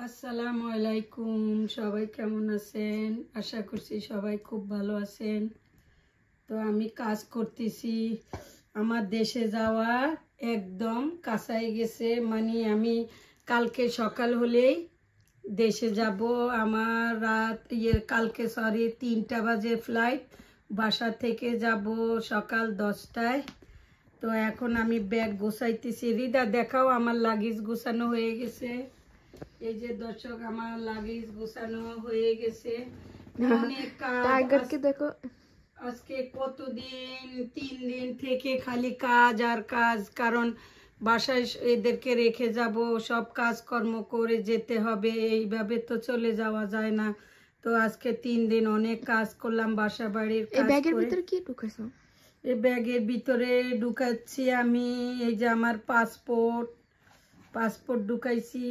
আসসালামু আলাইকুম, সবাই কেমন আছেন? আশা করছি সবাই খুব ভালো আছেন। তো আমি কাজ করতেছি, আমার দেশে যাওয়া একদম কাছাই গেছে। মানে আমি কালকে সকাল হলেই দেশে যাব। আমার কালকে 3টা বাজে ফ্লাইট, বাসা থেকে যাব সকাল 10টায়। তো এখন আমি ব্যাগ গোছাইতেছি। রিদা দেখাও, আমার লাগেজ গোছানো হয়ে গেছে। এই যে দর্শক, আমার লাগেজ গোছানো হয়ে গেছে। অনেক কাজ। দেখো আজকে কতদিন, 3 দিন থেকে খালি কাজ আর কাজ। কারণ বাসায় এদেরকে রেখে যাব, সব কাজকর্ম করে যেতে হবে, এইভাবে তো চলে যাওয়া যায় না। তো আজকে 3 দিন অনেক কাজ করলাম, বাসা বাড়ির কাজ। ব্যাগের ভিতরে কি ঢুকাইছো? এই ব্যাগের ভিতরে ঢুকাচ্ছি আমি এই যে আমার পাসপোর্ট ঢুকাইছি,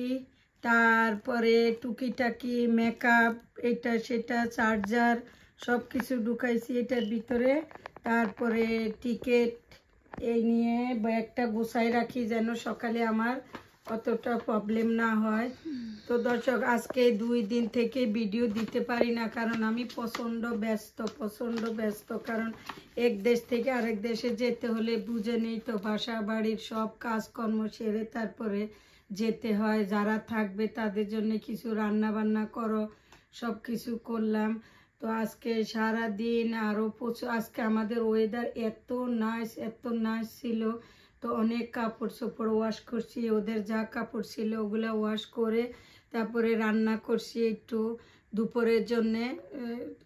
তারপরে টুকিটাকি মেকআপ, এটা সেটা, চার্জার, সব কিছু ঢুকাইছি এটার ভিতরে। তারপরে টিকিট, এই নিয়ে ব্যাগটা গুছাই রাখি যেন সকালে আমার অতটা প্রবলেম না হয়। তো দর্শক, আজকে 2 দিন থেকে ভিডিও দিতে পারি না, কারণ আমি প্রচণ্ড ব্যস্ত। কারণ এক দেশ থেকে আরেক দেশে যেতে হলে বুঝে নেই তো, বাসা বাড়ির সব কাজকর্ম সেরে তারপরে যেতে হয়। যারা থাকবে তাদের জন্য কিছু রান্না বান্না করো, সব কিছু করলাম। তো আজকে সারা দিন আরও প্রচুর, আজকে আমাদের ওয়েদার এত নাইস ছিল। তো অনেক কাপড় চোপড় ওয়াশ করছি, ওদের যা কাপড় ছিল ওগুলো ওয়াশ করে তারপরে রান্না করছি একটু দুপুরের জন্যে।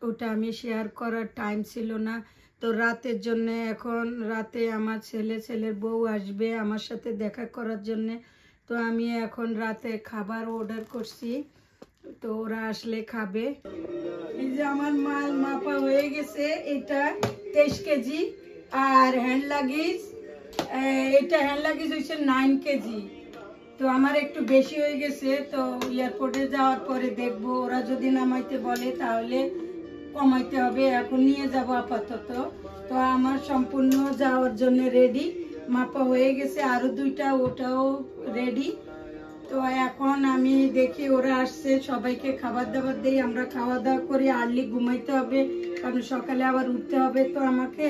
ওটা আমি শেয়ার করার টাইম ছিল না। তো রাতের জন্য, এখন রাতে আমার ছেলের বউ আসবে আমার সাথে দেখা করার জন্যে। তো আমি এখন রাতে খাবার অর্ডার করছি, তো ওরা আসলে খাবে। এই যে আমার মাল মাপা হয়ে গেছে, এটা 23 কেজি। আর হ্যান্ড লাগেজ, এটা হ্যান্ড লাগেজ হচ্ছে 9 কেজি। তো আমার একটু বেশি হয়ে গেছে। তো এয়ারপোর্টে যাওয়ার পরে দেখবো, ওরা যদি নামাইতে বলে তাহলে কমাইতে হবে। এখন নিয়ে যাব আপাতত। তো আমার সম্পূর্ণ যাওয়ার জন্য রেডি, মাপা হয়ে গেছে। আরো 2টা, ওটাও রেডি। তো এখন আমি দেখি ওরা আসছে, সবাইকে খাবার দাবার দিই, আমরা খাওয়া দাওয়া করি। আর্লি ঘুমাইতে হবে, কারণ সকালে আবার উঠতে হবে তো আমাকে।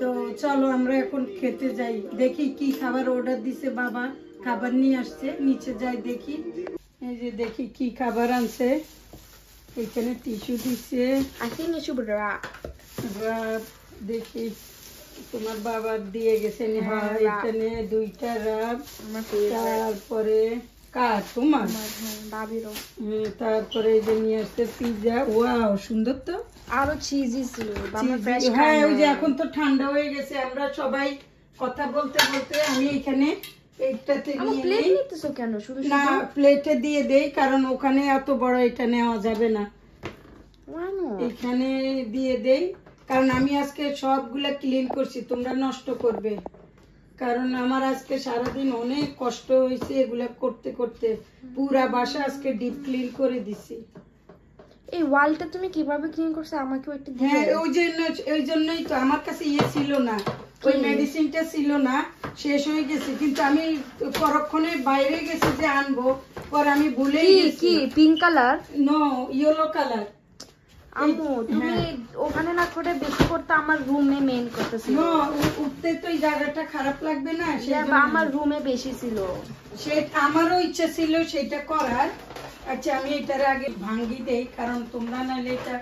তো চলো আমরা এখন খেতে যাই। দেখি কি খাবার অর্ডার দিছে বাবা, খাবার নিয়ে আসছে, নিচে যাই দেখি। এই যে দেখি কি খাবার আনছে। এখানে টিস্যু দিচ্ছে, দেখি তোমার বাবার দিয়ে গেছে। এখানে 2টা রাব, তারপরে তোমার তারপরে এই যে নিয়ে আসছে পিজা। ওয়াও, সুন্দর তো। আরো চিজি ছিল। হ্যাঁ, ওই যে এখন তো ঠান্ডা হয়ে গেছে, আমরা সবাই কথা বলতে বলতে আমি এখানে প্লেটে দিয়ে দেই, কারণ ওখানে এত বড় এটা নেওয়া যাবে না, এখানে দিয়ে দেই। কারণ আমি আজকে সবগুলা ক্লিন করছি, তোমরা নষ্ট করবে। কারণ আমার আজকে সারাদিন অনেক কষ্ট হয়েছে এগুলা করতে করতে। পুরা বাসা আজকে ডিপ ক্লিন করে দিছি। এই ওয়ালটা তুমি কিভাবে ক্লিন করছো আমাকে একটু দিও। হ্যাঁ, ওই জন্যই তো আমার কাছে ছিল না, ওই মেডিসিনটা ছিল না, শেষ হয়ে গেছে। কিন্তু আমি পরক্ষণে বাইরে গেছি যে আনবো, পর আমি ভুলেই গেছি। কি pink colour? No, yellow colour. আম্মু তুমি ওখানে না করে বেশি করতে আমার রুমে মেইন করতেছি। নো, উঠতে তো এই জায়গাটা খারাপ লাগবে না, সেটা আমার রুমে বেশি ছিল। আমারও ইচ্ছা ছিল সেটা করার। আচ্ছা, আমি এটার আগে ভাঙ্গি দেই, কারণ তোমরা নাহলে এটা,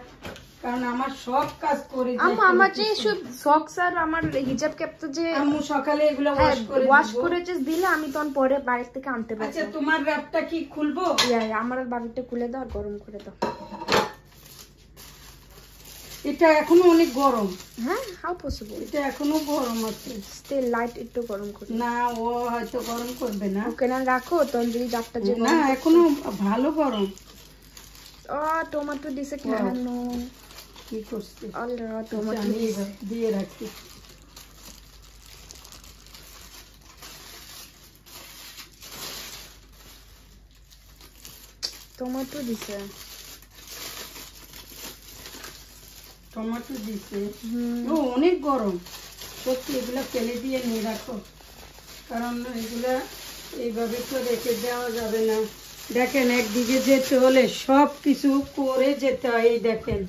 কারণ আমার সব কাজ করে আম্মু আমার যে সব সক্স আর আমার হিজাব ক্যাপটা যে আম্মু সকালে এগুলো ওয়াশ করে যে দিলে আমি তখন পরে বাইরে থেকে আনতে পারবো। আচ্ছা, তোমার র‍্যাপটা কি খুলবো? আমার বাবিটা খুলে দাও, গরম করে দাও। এটা এখনো অনেক গরম। হ্যাঁ, হাউ পসিবল? এটা এখনো গরম আছে। স্টিল লাইট একটু গরম করে না, ও হয়তো গরম করবে না। ওকে না, রাখো তন্দুরি ডাবটা যে। না, এখনো ভালো গরম। টমেটো দিছে কেন? কি করছিস? আল্লাহ, টমেটো দিয়ে রাখি। টমেটো দিছে, ও অনেক গরম সত্যি। এগুলা ফেলে দিয়ে নিয়ে রাখো, কারণ এগুলা এইভাবে তো রেখে দেওয়া যাবে না। দেখেন একদিকে যেতে হলে সব কিছু করে যেতে হয়। এই দেখেন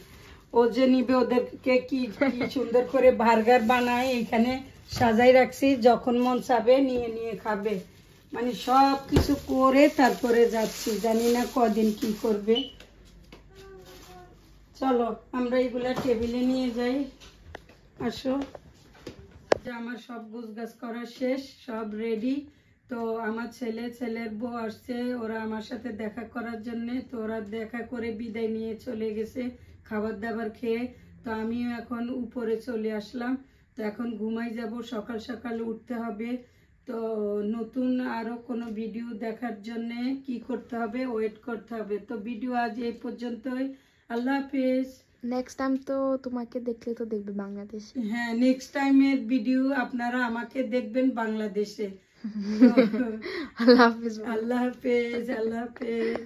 ও যে নিবে ওদেরকে কি কি সুন্দর করে বার্গার বানায় এখানে সাজাই রাখছি, যখন মন চাবে নিয়ে নিয়ে খাবে। মানে সব কিছু করে তারপরে যাচ্ছি, জানি না কদিন কি করবে। চলো আমরা এগুলা টেবিলে নিয়ে যাই, আসো। আমার সব গোছগাছ করা শেষ, সব রেডি। তো আমার ছেলের বউ আসছে, ওরা আমার সাথে দেখা করার জন্য। তো ওরা দেখা করে বিদায় নিয়ে চলে গেছে খাবার দাবার খেয়ে। তো আমিও এখন উপরে চলে আসলাম। তো এখন ঘুমাই যাব, সকাল সকাল উঠতে হবে। তো নতুন আরো কোনো ভিডিও দেখার জন্য কি করতে হবে, ওয়েট করতে হবে। তো ভিডিও আজ এই পর্যন্তই। আল্লাহ হাফেজ। নেক্সট টাইম তো তোমাকে দেখলে তো দেখবে বাংলাদেশে। হ্যাঁ, নেক্সট টাইমের ভিডিও আপনারা আমাকে দেখবেন বাংলাদেশে। আল্লাহ হাফিজ। আল্লাহ হাফেজ, আল্লাহ হাফেজ।